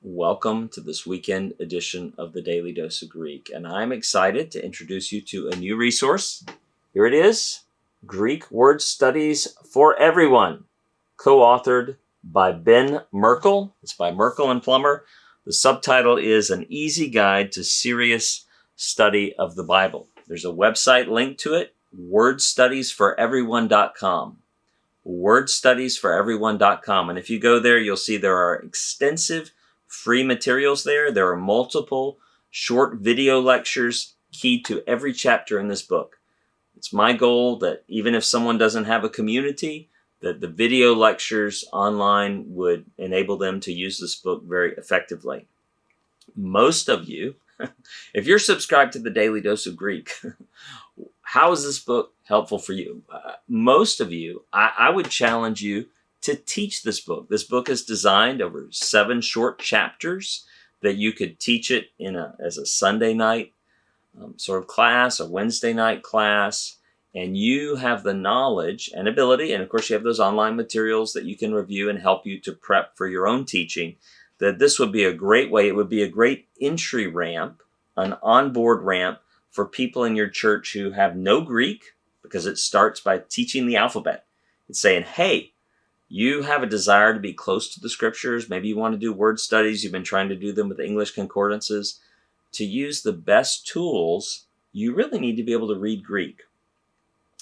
Welcome to this weekend edition of the Daily Dose of Greek, and I'm excited to introduce you to a new resource. Here it is, Greek Word Studies for Everyone, co-authored by Ben Merkle. It's by Merkle and Plummer. The subtitle is An Easy Guide to Serious Study of the Bible. There's a website linked to it, wordstudiesforeveryone.com. wordstudiesforeveryone.com. And if you go there, you'll see there are extensive free materials there. There are multiple short video lectures key to every chapter in this book. It's my goal that even if someone doesn't have a community, that the video lectures online would enable them to use this book very effectively. Most of you, if you're subscribed to the Daily Dose of Greek, how is this book helpful for you? Most of you, I would challenge you to teach this book. This book is designed over 7 short chapters that you could teach it as a Sunday night sort of class, a Wednesday night class, and you have the knowledge and ability, and of course you have those online materials that you can review and help you to prep for your own teaching, that this would be a great way, it would be a great entry ramp, an onboard ramp for people in your church who have no Greek, because it starts by teaching the alphabet. It's saying, hey, you have a desire to be close to the scriptures. Maybe you want to do word studies. You've been trying to do them with English concordances. To use the best tools, you really need to be able to read Greek.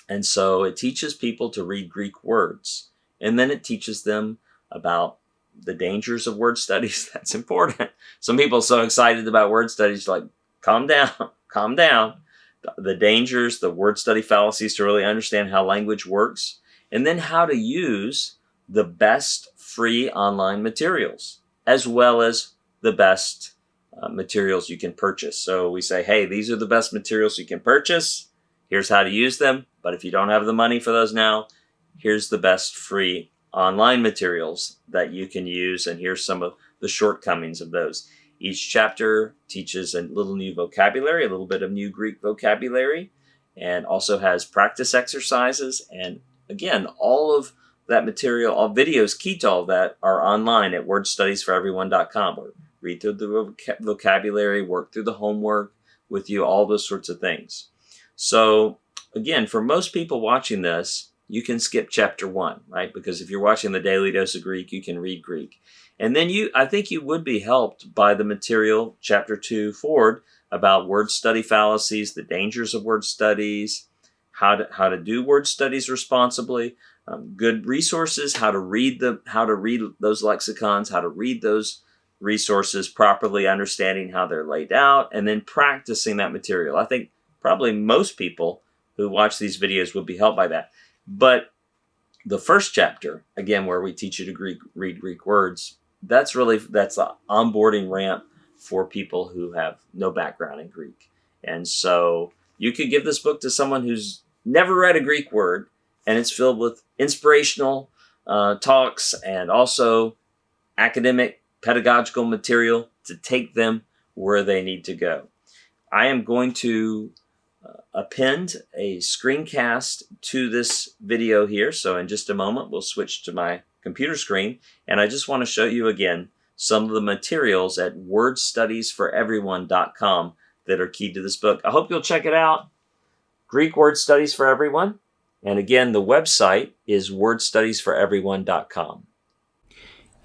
And so it teaches people to read Greek words. And then it teaches them about the dangers of word studies. That's important. Some people are so excited about word studies, like, calm down, calm down. The dangers, the word study fallacies, to really understand how language works. And then how to use the best free online materials, as well as the best materials you can purchase. So we say, hey, these are the best materials you can purchase. Here's how to use them. But if you don't have the money for those now, here's the best free online materials that you can use. And here's some of the shortcomings of those. Each chapter teaches a little new vocabulary, a little bit of new Greek vocabulary, and also has practice exercises. And again, all of that material, all videos key to all that are online at wordstudiesforeveryone.com. Or read through the vocabulary, work through the homework with you, all those sorts of things. So again, for most people watching this, you can skip chapter 1, right? Because if you're watching the Daily Dose of Greek, you can read Greek. And then I think you would be helped by the material, chapter 2 forward, about word study fallacies, the dangers of word studies, how to do word studies responsibly, good resources, how to read those lexicons, how to read those resources properly, understanding how they're laid out, and then practicing that material. I think probably most people who watch these videos would be helped by that. But the first chapter, again, where we teach you to read Greek words, that's the onboarding ramp for people who have no background in Greek. And so you could give this book to someone who's never read a Greek word, and it's filled with inspirational talks and also academic, pedagogical material to take them where they need to go. I am going to append a screencast to this video here. So in just a moment, we'll switch to my computer screen. And I just want to show you again some of the materials at wordstudiesforeveryone.com that are key to this book. I hope you'll check it out. Greek Word Studies for Everyone. And again, the website is wordstudiesforeveryone.com.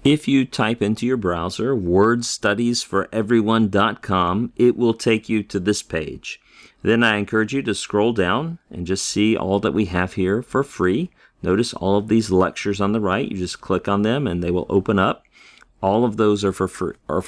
If you type into your browser wordstudiesforeveryone.com, it will take you to this page. Then I encourage you to scroll down and just see all that we have here for free. Notice all of these lectures on the right. You just click on them and they will open up. All of those are for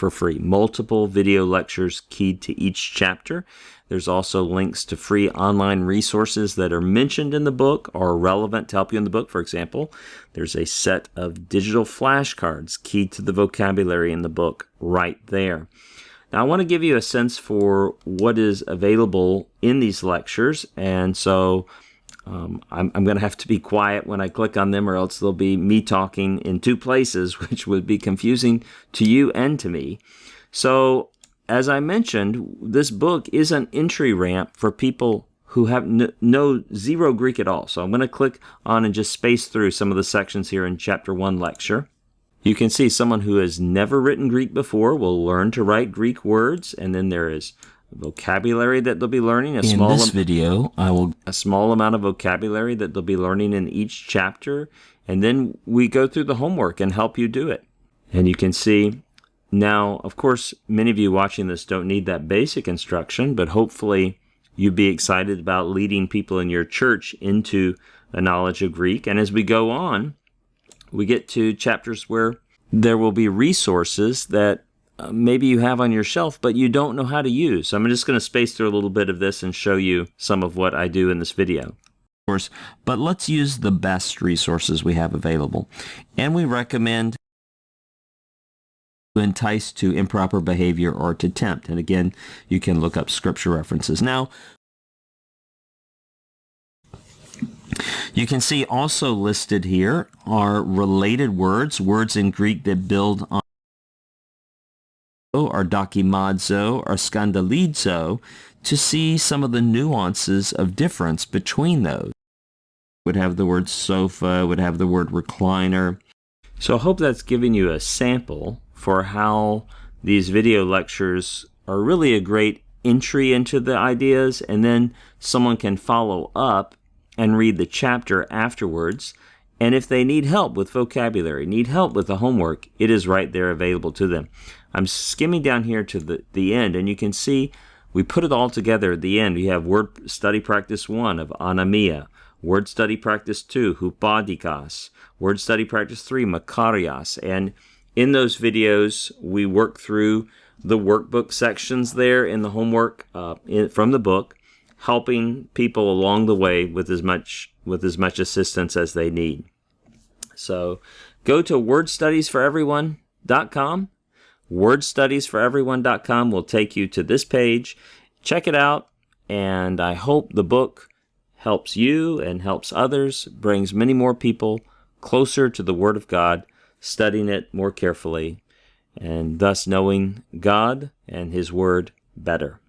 free. Multiple video lectures keyed to each chapter. There's also links to free online resources that are mentioned in the book or are relevant to help you in the book. For example, there's a set of digital flashcards keyed to the vocabulary in the book right there. Now, I want to give you a sense for what is available in these lectures, and so I'm going to have to be quiet when I click on them, or else there'll be me talking in 2 places, which would be confusing to you and to me. So, as I mentioned, this book is an entry ramp for people who have zero Greek at all. So I'm going to click on and just space through some of the sections here in Chapter 1 lecture. You can see someone who has never written Greek before will learn to write Greek words, and then there is vocabulary that they'll be learning. In this video, a small amount of vocabulary that they'll be learning in each chapter, and then we go through the homework and help you do it. And you can see now, of course, many of you watching this don't need that basic instruction, but hopefully you'd be excited about leading people in your church into a knowledge of Greek. And as we go on, we get to chapters where there will be resources that maybe you have on your shelf, but you don't know how to use. So I'm just going to space through a little bit of this and show you some of what I do in this video. But let's use the best resources we have available. And we recommend to entice to improper behavior or to tempt. And again, you can look up scripture references. Now, you can see also listed here are related words, words in Greek that build on or dokimazo or skandalizo, to see some of the nuances of difference between those. Would have the word sofa, would have the word recliner. So I hope that's giving you a sample for how these video lectures are really a great entry into the ideas, and then someone can follow up and read the chapter afterwards. And if they need help with vocabulary, need help with the homework, it is right there available to them. I'm skimming down here to the end, and you can see we put it all together at the end. We have word study practice 1 of anamia, word study practice 2, hupadikas, word study practice 3, makarias. And in those videos, we work through the workbook sections there in the homework from the book, helping people along the way with as much assistance as they need. So go to wordstudiesforeveryone.com. Wordstudiesforeveryone.com will take you to this page. Check it out, and I hope the book helps you and helps others, brings many more people closer to the Word of God, studying it more carefully, and thus knowing God and His Word better.